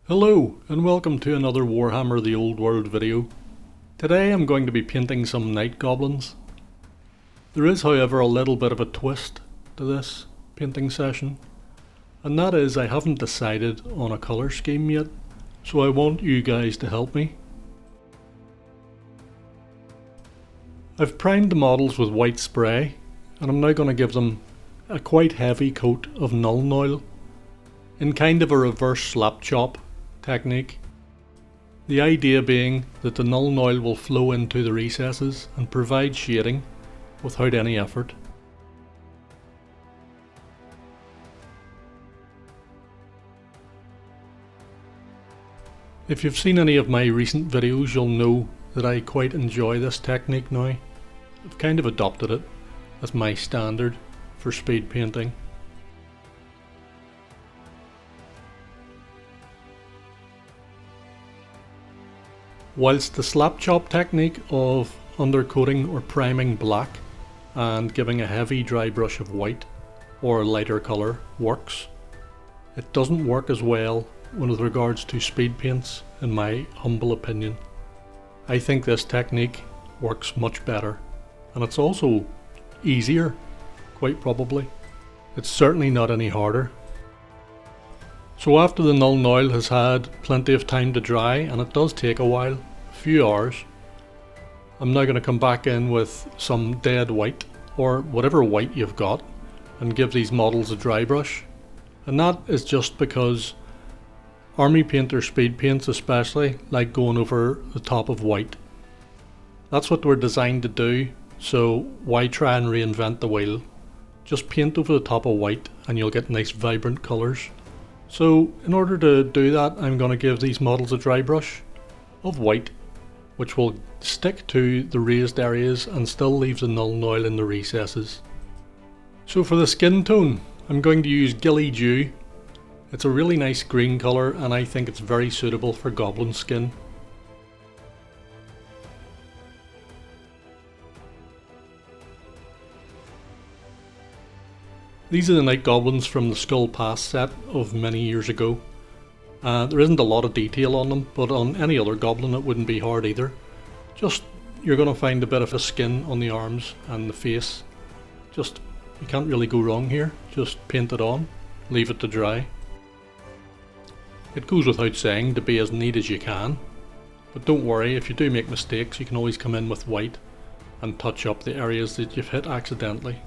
Hello and welcome to another Warhammer the Old World video. Today I'm going to be painting some night goblins. There is however a little bit of a twist to this painting session, and that is I haven't decided on a colour scheme yet, so I want you guys to help me. I've primed the models with white spray and I'm now going to give them a quite heavy coat of Nuln Oil in kind of a reverse slap chop technique. The idea being that the Nuln Oil will flow into the recesses and provide shading without any effort. If you've seen any of my recent videos, you'll know that I quite enjoy this technique now. I've kind of adopted it as my standard for speed painting. Whilst the slap chop technique of undercoating or priming black and giving a heavy dry brush of white or a lighter colour works, it doesn't work as well with regards to speed paints in my humble opinion. I think this technique works much better, and it's also easier, quite probably. It's certainly not any harder. So after the Nuln Oil has had plenty of time to dry, and it does take a while, a few hours, I'm now going to come back in with some dead white, or whatever white you've got, and give these models a dry brush. And that is just because army painter speed paints especially like going over the top of white. That's what we're designed to do, so why try and reinvent the wheel? Just paint over the top of white and you'll get nice vibrant colours. So in order to do that, I'm going to give these models a dry brush of white, which will stick to the raised areas and still leave the Nuln Oil in the recesses. So for the skin tone, I'm going to use Ghillie Dew. It's a really nice green colour and I think it's very suitable for goblin skin. These are the night goblins from the Skull Pass set of many years ago. There isn't a lot of detail on them, but on any other goblin it wouldn't be hard either. Just, you're going to find a bit of a skin on the arms and the face. Just, you can't really go wrong here. Just paint it on, leave it to dry. It goes without saying to be as neat as you can, but don't worry, if you do make mistakes you can always come in with white and touch up the areas that you've hit accidentally.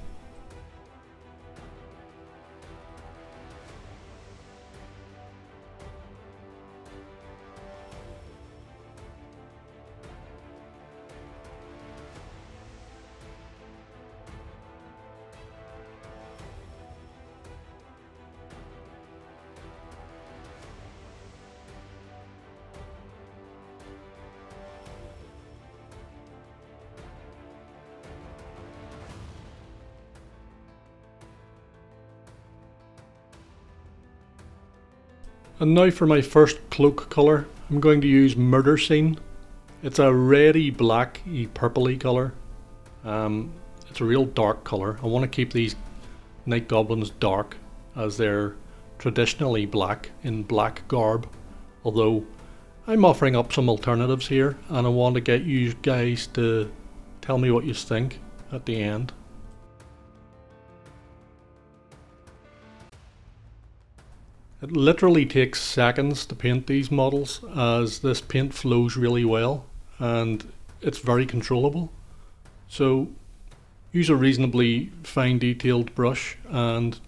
And now for my first cloak colour, I'm going to use Murder Scene. It's a reddy blacky purpley colour. It's a real dark colour. I want to keep these night goblins dark as they're traditionally black in black garb. Although I'm offering up some alternatives here and I want to get you guys to tell me what you think at the end. It literally takes seconds to paint these models as this paint flows really well and it's very controllable. So use a reasonably fine detailed brush and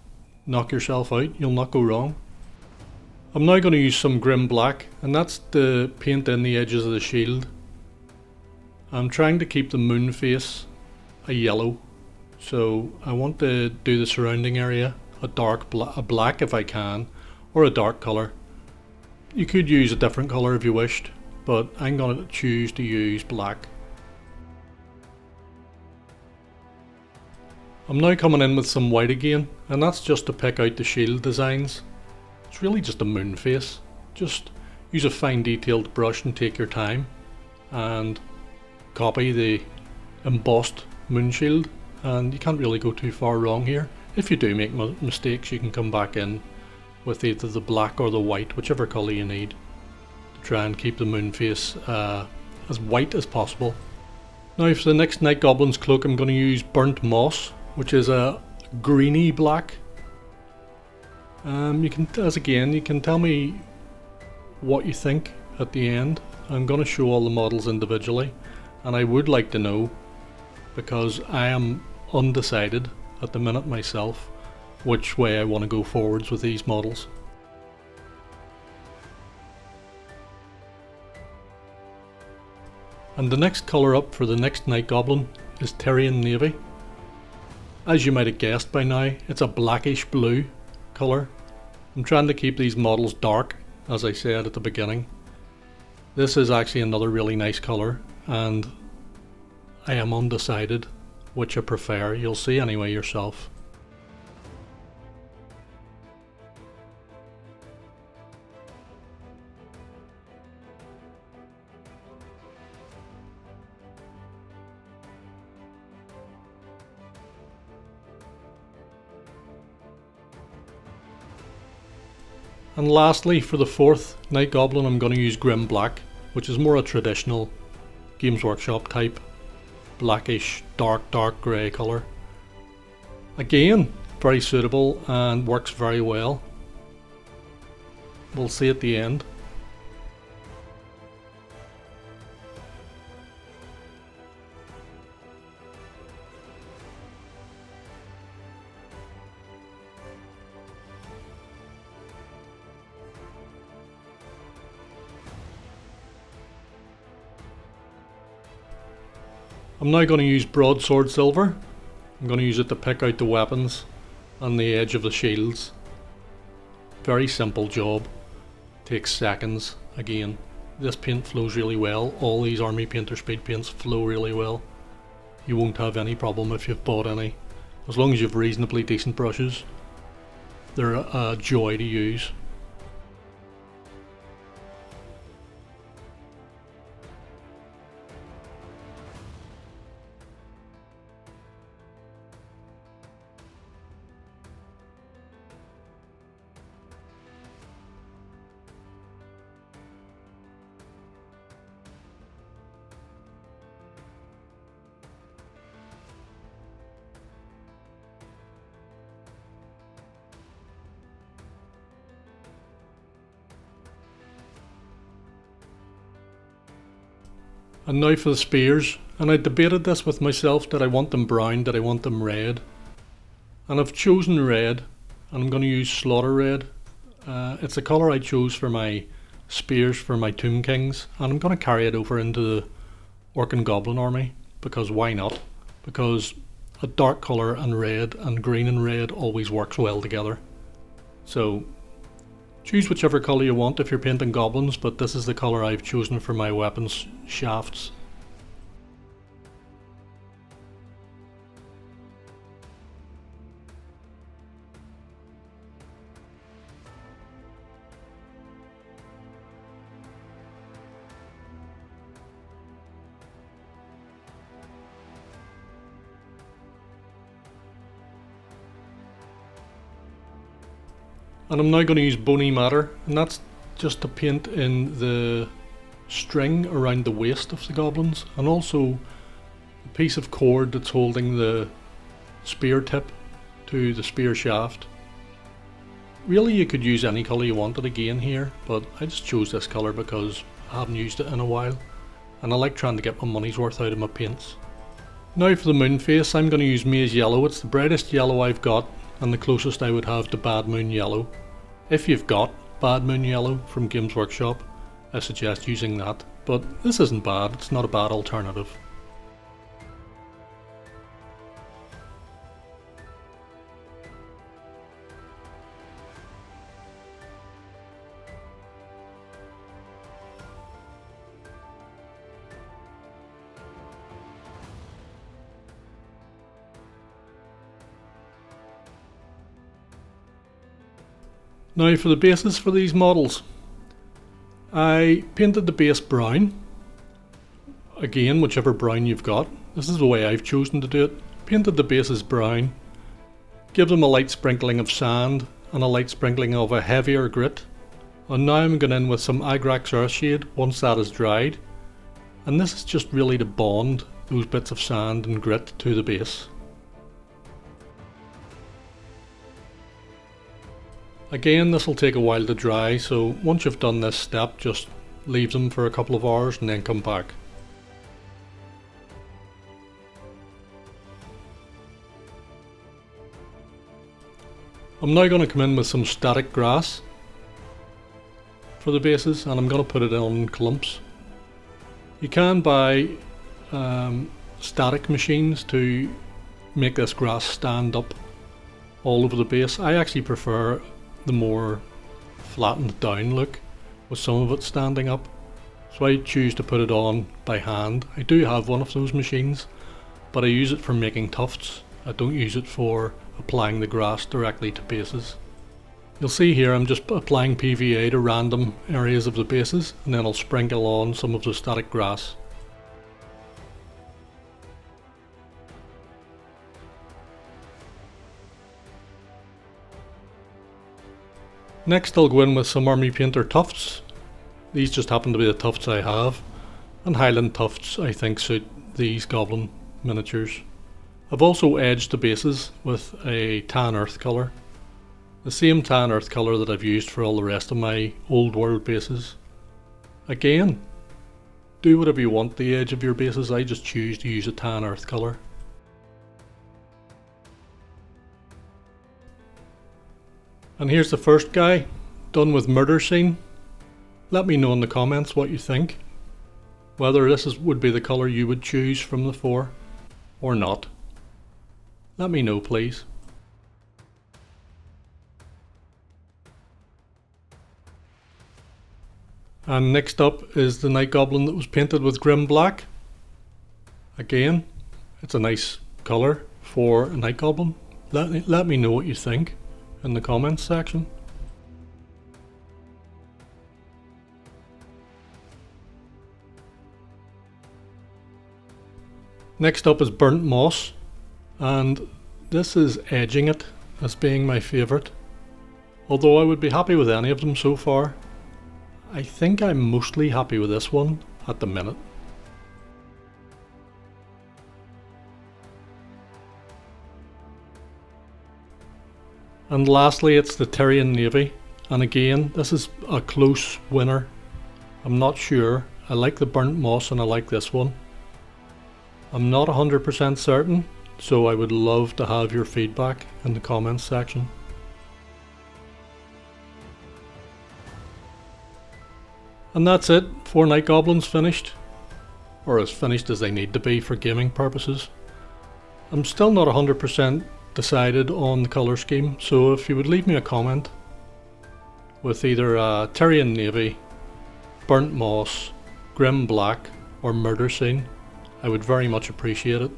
knock yourself out, you'll not go wrong. I'm now going to use some Grim Black, and that's to paint in the edges of the shield. I'm trying to keep the moon face a yellow, so I want to do the surrounding area a black if I can, or a dark colour. You could use a different colour if you wished, but I'm going to choose to use black. I'm now coming in with some white again, and that's just to pick out the shield designs. It's really just a moon face. Just use a fine detailed brush and take your time and copy the embossed moon shield, and you can't really go too far wrong here. If you do make mistakes you can come back in with either the black or the white, whichever colour you need, to try and keep the moon face as white as possible. Now for the next Night Goblin's cloak I'm going to use Burnt Moss, which is a greeny black. You can tell me what you think at the end. I'm going to show all the models individually, and I would like to know, because I am undecided at the minute myself, which way I want to go forwards with these models. And the next colour up for the next Night Goblin is Tyrian Navy. As you might have guessed by now, it's a blackish blue colour. I'm trying to keep these models dark, as I said at the beginning. This is actually another really nice colour, and I am undecided which I prefer. You'll see anyway yourself. And lastly, for the fourth Night Goblin, I'm going to use Grim Black, which is more a traditional Games Workshop type blackish dark grey colour. Again, very suitable and works very well. We'll see at the end. I'm now going to use Broadsword Silver. I'm going to use it to pick out the weapons on the edge of the shields. Very simple job. Takes seconds. Again, this paint flows really well. All these Army Painter speed paints flow really well. You won't have any problem if you've bought any. As long as you have reasonably decent brushes, they're a joy to use. And now for the spears, and I debated this with myself, did I want them brown, did I want them red? And I've chosen red, and I'm going to use Slaughter Red. It's the colour I chose for my spears for my Tomb Kings, and I'm going to carry it over into the Orc and Goblin army, because why not? Because a dark colour and red and green and red always works well together. So choose whichever colour you want if you're painting goblins, but this is the colour I've chosen for my weapons shafts. And I'm now going to use Bony Matter, and that's just to paint in the string around the waist of the goblins, and also a piece of cord that's holding the spear tip to the spear shaft. Really you could use any colour you wanted again here, but I just chose this colour because I haven't used it in a while, and I like trying to get my money's worth out of my paints. Now for the moon face, I'm going to use Maize Yellow. It's the brightest yellow I've got, and the closest I would have to Bad Moon Yellow. If you've got Bad Moon Yellow from Games Workshop, I suggest using that, but this isn't bad, it's not a bad alternative. Now for the bases for these models, I painted the base brown. Again, whichever brown you've got. This is the way I've chosen to do it. Painted the bases brown, give them a light sprinkling of sand and a light sprinkling of a heavier grit. And now I'm going in with some Agrax Earthshade once that is dried. And this is just really to bond those bits of sand and grit to the base. Again, this will take a while to dry, so once you've done this step, just leave them for a couple of hours and then come back. I'm now going to come in with some static grass for the bases, and I'm going to put it on clumps. You can buy static machines to make this grass stand up all over the base. I actually prefer the more flattened down look with some of it standing up, so I choose to put it on by hand. I do have one of those machines, but I use it for making tufts. I don't use it for applying the grass directly to bases. You'll see here I'm just applying PVA to random areas of the bases, and then I'll sprinkle on some of the static grass. Next I'll go in with some Army Painter tufts. These just happen to be the tufts I have, and Highland Tufts I think suit these goblin miniatures. I've also edged the bases with a tan earth colour, the same tan earth colour that I've used for all the rest of my old world bases. Again, do whatever you want the edge of your bases, I just choose to use a tan earth colour. And here's the first guy, done with murder scene. Let me know in the comments what you think, whether this would be the colour you would choose from the four, or not. Let me know please. And next up is the Night Goblin that was painted with Grim Black. Again, it's a nice colour for a Night Goblin. Let me know what you think in the comments section. Next up is Burnt Moss, and this is edging it as being my favourite, although I would be happy with any of them so far. I think I'm mostly happy with this one at the minute. And lastly it's the Tyrian Navy, and again this is a close winner. I'm not sure. I like the Burnt Moss and I like this one. I'm not 100% certain, so I would love to have your feedback in the comments section. And that's it, 4 Night Goblins finished, or as finished as they need to be for gaming purposes. I'm still not 100% decided on the colour scheme, so if you would leave me a comment with either Tyrian Navy, Burnt Moss, Grim Black or Murder Scene, I would very much appreciate it.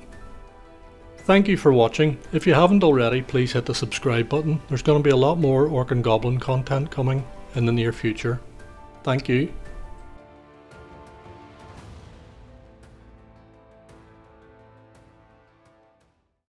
Thank you for watching. If you haven't already, please hit the subscribe button. There's going to be a lot more Orc and Goblin content coming in the near future. Thank you.